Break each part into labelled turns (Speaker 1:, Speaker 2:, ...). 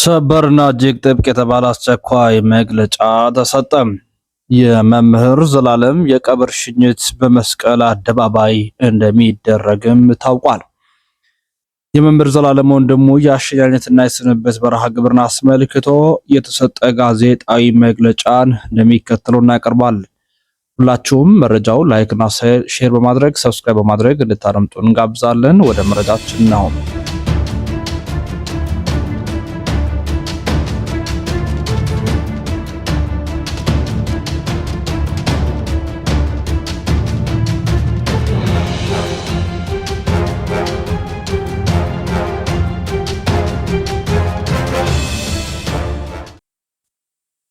Speaker 1: ሰበርና እጅግ ጥብቅ የተባለ አስቸኳይ መግለጫ ተሰጠ። የመምህር ዘላለም የቀብር ሽኝት በመስቀል አደባባይ እንደሚደረግም ታውቋል። የመምህር ዘላለም ወንድሙ የአሸኛኘትና የስንብት መርሃ ግብርን አስመልክቶ የተሰጠ ጋዜጣዊ መግለጫን እንደሚከተለው እናቀርባል። ሁላችሁም መረጃው ላይክና ሼር በማድረግ ሰብስክራይብ በማድረግ እንድታደምጡ እንጋብዛለን። ወደ መረጃችን ነው።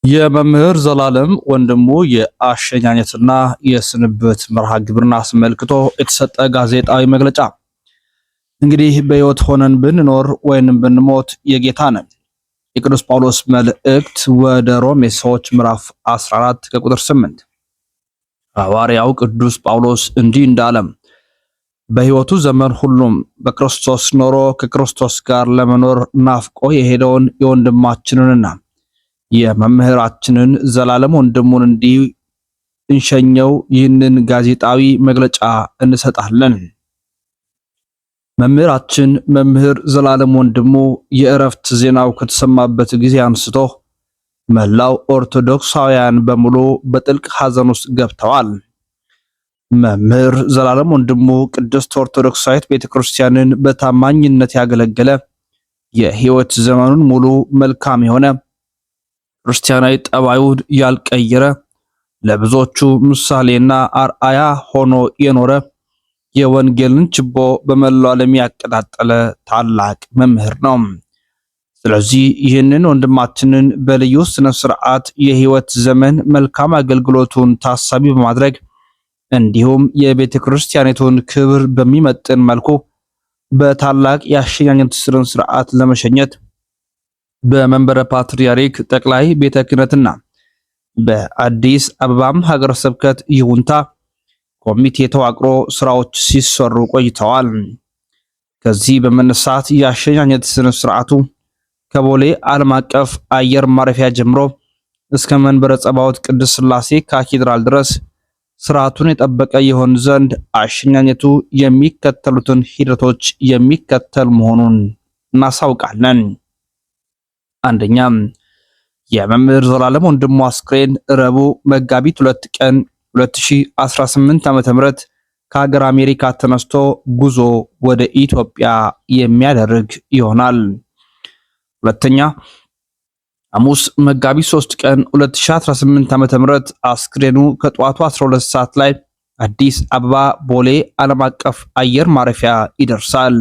Speaker 1: የመምህር ዘላለም ወንድሙ የአሸኛኘትና የስንብት መርሃ ግብርን አስመልክቶ የተሰጠ ጋዜጣዊ መግለጫ። እንግዲህ በሕይወት ሆነን ብንኖር ወይንም ብንሞት የጌታ ነን። የቅዱስ ጳውሎስ መልእክት ወደ ሮሜ ሰዎች ምዕራፍ 14 ከቁጥር 8። ሐዋርያው ቅዱስ ጳውሎስ እንዲህ እንዳለም በሕይወቱ ዘመን ሁሉም በክርስቶስ ኖሮ ከክርስቶስ ጋር ለመኖር ናፍቆ የሄደውን የወንድማችንንና የመምህራችንን ዘላለም ወንድሙን እንዲህ እንሸኘው ይህንን ጋዜጣዊ መግለጫ እንሰጣለን። መምህራችን መምህር ዘላለም ወንድሙ የእረፍት ዜናው ከተሰማበት ጊዜ አንስቶ መላው ኦርቶዶክሳውያን በሙሉ በጥልቅ ሐዘን ውስጥ ገብተዋል። መምህር ዘላለም ወንድሙ ቅድስት ኦርቶዶክሳዊት ቤተክርስቲያንን በታማኝነት ያገለገለ የሕይወት ዘመኑን ሙሉ መልካም የሆነ ክርስቲያናዊ ጠባዩን ያልቀየረ ለብዙዎቹ ምሳሌና አርአያ ሆኖ የኖረ የወንጌልን ችቦ በመላው ዓለም ያቀጣጠለ ታላቅ መምህር ነው። ስለዚህ ይህንን ወንድማችንን በልዩ ስነ ስርዓት የሕይወት ዘመን መልካም አገልግሎቱን ታሳቢ በማድረግ እንዲሁም የቤተ ክርስቲያኒቱን ክብር በሚመጥን መልኩ በታላቅ የአሸኛኘት ስነ ስርዓት ለመሸኘት በመንበረ ፓትርያርክ ጠቅላይ ቤተ ክህነትና በአዲስ አበባም ሀገረ ስብከት ይሁንታ ኮሚቴ ተዋቅሮ ስራዎች ሲሰሩ ቆይተዋል። ከዚህ በመነሳት የአሸኛኘት ስነ ስርዓቱ ከቦሌ ዓለም አቀፍ አየር ማረፊያ ጀምሮ እስከ መንበረ ጸባዖት ቅድስት ሥላሴ ካቴድራል ድረስ ስርዓቱን የጠበቀ ይሆን ዘንድ አሸኛኘቱ የሚከተሉትን ሂደቶች የሚከተል መሆኑን እናሳውቃለን። አንደኛ፣ የመምህር ዘላለም ወንድሙ አስክሬን ረቡዕ መጋቢት 2 ቀን 2018 ዓ.ም ከሀገር አሜሪካ ተነስቶ ጉዞ ወደ ኢትዮጵያ የሚያደርግ ይሆናል። ሁለተኛ፣ ሐሙስ መጋቢት 3 ቀን 2018 ዓ.ም አስክሬኑ ከጠዋቱ 12 ሰዓት ላይ አዲስ አበባ ቦሌ ዓለም አቀፍ አየር ማረፊያ ይደርሳል።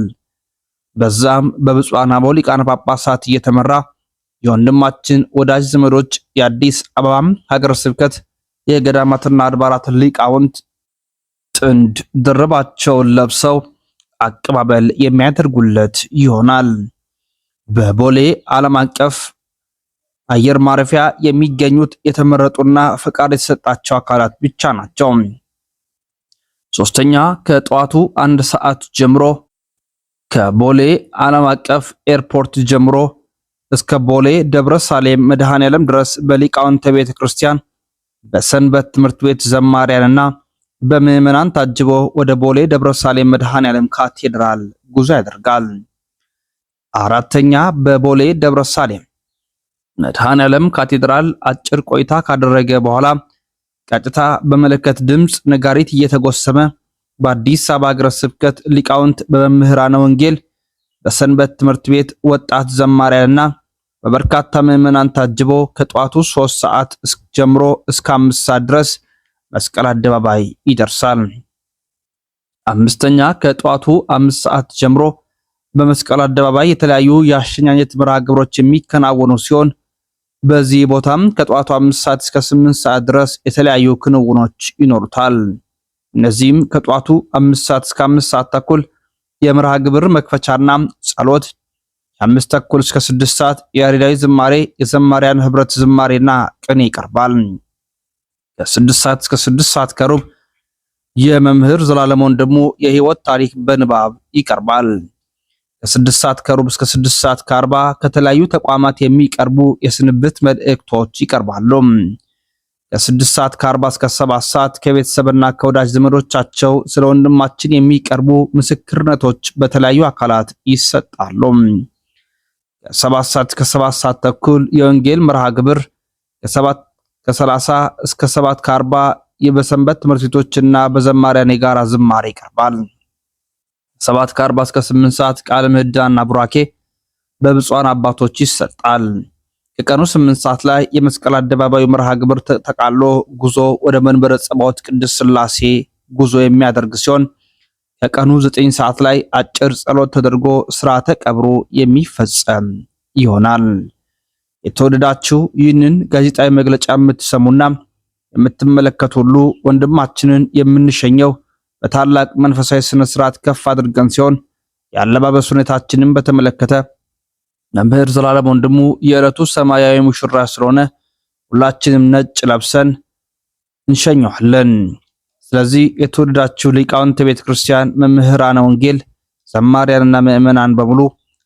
Speaker 1: በዛም በብፁዓን አበው ሊቃነ ጳጳሳት እየተመራ የወንድማችን ወዳጅ ዘመዶች የአዲስ አበባም ሀገረ ስብከት የገዳማትና አድባራት ሊቃውንት ጥንድ ድርባቸውን ለብሰው አቀባበል የሚያደርጉለት ይሆናል። በቦሌ ዓለም አቀፍ አየር ማረፊያ የሚገኙት የተመረጡና ፈቃድ የተሰጣቸው አካላት ብቻ ናቸው። ሶስተኛ፣ ከጠዋቱ 1 ሰዓት ጀምሮ ከቦሌ ዓለም አቀፍ ኤርፖርት ጀምሮ እስከ ቦሌ ደብረ ሳሌም መድኃኔዓለም ድረስ በሊቃውንተ ቤተ ክርስቲያን በሰንበት ትምህርት ቤት ዘማሪያንና በምዕመናን ታጅቦ ወደ ቦሌ ደብረ ሳሌም መድኃኔዓለም ካቴድራል ጉዞ ያደርጋል። አራተኛ፣ በቦሌ ደብረ ሳሌም መድኃኔዓለም ካቴድራል አጭር ቆይታ ካደረገ በኋላ ቀጥታ በመለከት ድምፅ ነጋሪት እየተጎሰመ በአዲስ አበባ ሀገረ ስብከት ሊቃውንት በመምህራነ ወንጌል በሰንበት ትምህርት ቤት ወጣት ዘማሪያንና በበርካታ ምዕመናን ታጅቦ ከጠዋቱ 3 ሰዓት ጀምሮ እስከ 5 ሰዓት ድረስ መስቀል አደባባይ ይደርሳል። አምስተኛ፣ ከጠዋቱ 5 ሰዓት ጀምሮ በመስቀል አደባባይ የተለያዩ የአሸኛኘት መርሃ ግብሮች የሚከናወኑ ሲሆን በዚህ ቦታም ከጠዋቱ 5 ሰዓት እስከ 8 ሰዓት ድረስ የተለያዩ ክንውኖች ይኖሩታል። እነዚህም ከጠዋቱ 5 ሰዓት እስከ 5 ሰዓት ተኩል የመርሃ ግብር መክፈቻና ጸሎት፣ ከ5 ተኩል እስከ 6 ሰዓት የያሬዳዊ ዝማሬ፣ የዘማሪያን ህብረት ዝማሬና ቅኔ ይቀርባል። ከ6 ሰዓት እስከ 6 ሰዓት ከሩብ የመምህር ዘላለም ወንድሙ የህይወት ታሪክ በንባብ ይቀርባል። ከ6 ሰዓት ከሩብ እስከ 6 ሰዓት ከ40 ከተለያዩ ተቋማት የሚቀርቡ የስንብት መልእክቶች ይቀርባሉ። ከ6 ሰዓት ከ40 እስከ 7 ሰዓት ከቤተሰብና ከወዳጅ ዘመዶቻቸው ስለ ወንድማችን የሚቀርቡ ምስክርነቶች በተለያዩ አካላት ይሰጣሉ። ከ7 ሰዓት እስከ 7 ሰዓት ተኩል የወንጌል መርሃ ግብር ከ7:30 እስከ 7:40 የበሰንበት ትምህርት ቤቶችና በዘማሪያን የጋራ ዝማሬ ይቀርባል። 7:40 እስከ 8 ሰዓት ቃለ ምዕዳንና ቡራኬ በብፁዓን አባቶች ይሰጣል። ከቀኑ 8 ሰዓት ላይ የመስቀል አደባባዩ መርሃ ግብር ተቃሎ ጉዞ ወደ መንበረ ጸባዖት ቅድስት ሥላሴ ጉዞ የሚያደርግ ሲሆን ከቀኑ 9 ሰዓት ላይ አጭር ጸሎት ተደርጎ ሥርዓተ ቀብሩ የሚፈጸም ይሆናል። የተወደዳችሁ ይህንን ጋዜጣዊ መግለጫ የምትሰሙና የምትመለከቱ ሁሉ ወንድማችንን የምንሸኘው በታላቅ መንፈሳዊ ስነ ስርዓት ከፍ አድርገን ሲሆን ያለባበስ ሁኔታችንን በተመለከተ መምህር ዘላለም ወንድሙ የዕለቱ ሰማያዊ ሙሽራ ስለሆነ ሁላችንም ነጭ ለብሰን እንሸኘዋለን። ስለዚህ የተወደዳችሁ ሊቃውንተ ቤተክርስቲያን፣ መምህራነ ወንጌል፣ ዘማሪያንና ምዕመናን በሙሉ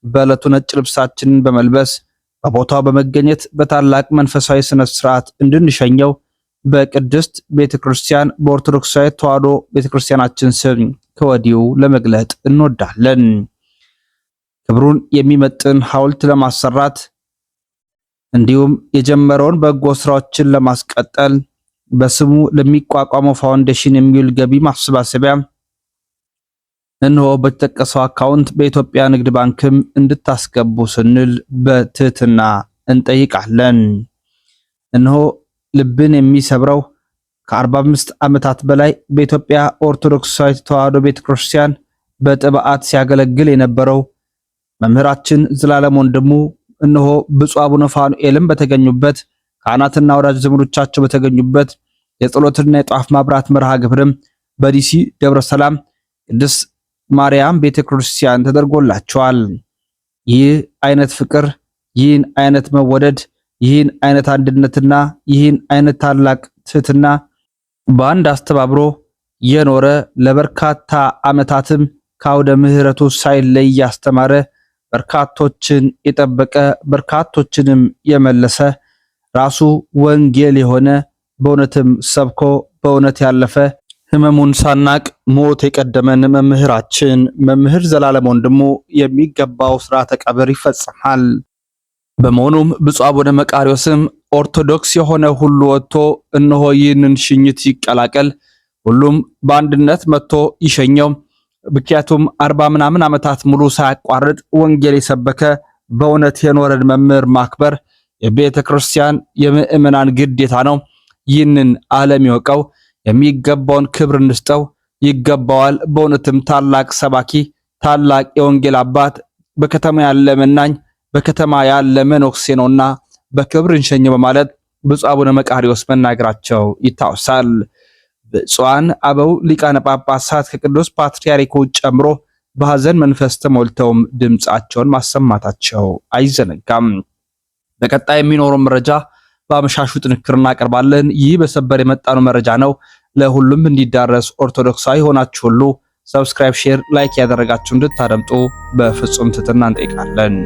Speaker 1: በዕለቱ ነጭ ልብሳችንን በመልበስ በቦታው በመገኘት በታላቅ መንፈሳዊ ስነ ስርዓት እንድንሸኘው በቅድስት ቤተክርስቲያን በኦርቶዶክሳዊ ተዋሕዶ ቤተክርስቲያናችን ስም ከወዲሁ ለመግለጥ እንወዳለን። ክብሩን የሚመጥን ሐውልት ለማሰራት እንዲሁም የጀመረውን በጎ ስራዎችን ለማስቀጠል በስሙ ለሚቋቋመው ፋውንዴሽን የሚውል ገቢ ማሰባሰቢያ እነሆ በተጠቀሰው አካውንት በኢትዮጵያ ንግድ ባንክም እንድታስገቡ ስንል በትህትና እንጠይቃለን። እነሆ ልብን የሚሰብረው ከ45 ዓመታት በላይ በኢትዮጵያ ኦርቶዶክሳዊት ተዋሕዶ ቤተክርስቲያን በጥብዓት ሲያገለግል የነበረው መምህራችን ዘላለም ወንድሙ እነሆ ብፁዕ አቡነ ፋኑኤልም በተገኙበት ካህናትና ወዳጅ ዘመዶቻቸው በተገኙበት የጸሎትና የጧፍ ማብራት መርሃ ግብርም በዲሲ ደብረ ሰላም ቅድስት ማርያም ቤተክርስቲያን ተደርጎላቸዋል። ይህ አይነት ፍቅር፣ ይህን አይነት መወደድ፣ ይህን አይነት አንድነትና ይህን አይነት ታላቅ ትህትና በአንድ አስተባብሮ የኖረ ለበርካታ ዓመታትም ከአውደ ምሕረቱ ሳይለይ ያስተማረ በርካቶችን የጠበቀ በርካቶችንም የመለሰ ራሱ ወንጌል የሆነ በእውነትም ሰብኮ በእውነት ያለፈ ሕመሙን ሳናቅ ሞት የቀደመን መምህራችን መምህር ዘላለም ወንድሙ የሚገባው ሥርዓተ ቀብር ይፈጸማል። በመሆኑም ብፁዕ አቡነ መቃርዮስም ኦርቶዶክስ የሆነ ሁሉ ወጥቶ እነሆ ይህንን ሽኝት ይቀላቀል፣ ሁሉም በአንድነት መጥቶ ይሸኘው። ምክንያቱም 40 ምናምን ዓመታት ሙሉ ሳያቋርጥ ወንጌል የሰበከ በእውነት የኖረን መምህር ማክበር የቤተ ክርስቲያን የምእመናን ግዴታ ነው። ይህንን ዓለም ይወቀው፣ የሚገባውን ክብር እንስጠው፣ ይገባዋል። በእውነትም ታላቅ ሰባኪ፣ ታላቅ የወንጌል አባት፣ በከተማ ያለ መናኝ፣ በከተማ ያለ መነኩሴ ነውና በክብር እንሸኘው በማለት ብፁዕ አቡነ መቃርዮስ መናገራቸው ይታወሳል። ብፁዓን አበው ሊቃነ ጳጳሳት ከቅዱስ ፓትርያርኩ ጨምሮ በሐዘን መንፈስ ተሞልተውም ድምጻቸውን ማሰማታቸው አይዘነጋም። በቀጣይ የሚኖረው መረጃ በአመሻሹ ጥንክር እናቀርባለን። ይህ በሰበር የመጣነው መረጃ ነው። ለሁሉም እንዲዳረስ ኦርቶዶክሳዊ ሆናችሁ ሁሉ ሰብስክራይብ፣ ሼር፣ ላይክ ያደረጋችሁ እንድታደምጡ በፍጹም ትህትና እንጠይቃለን።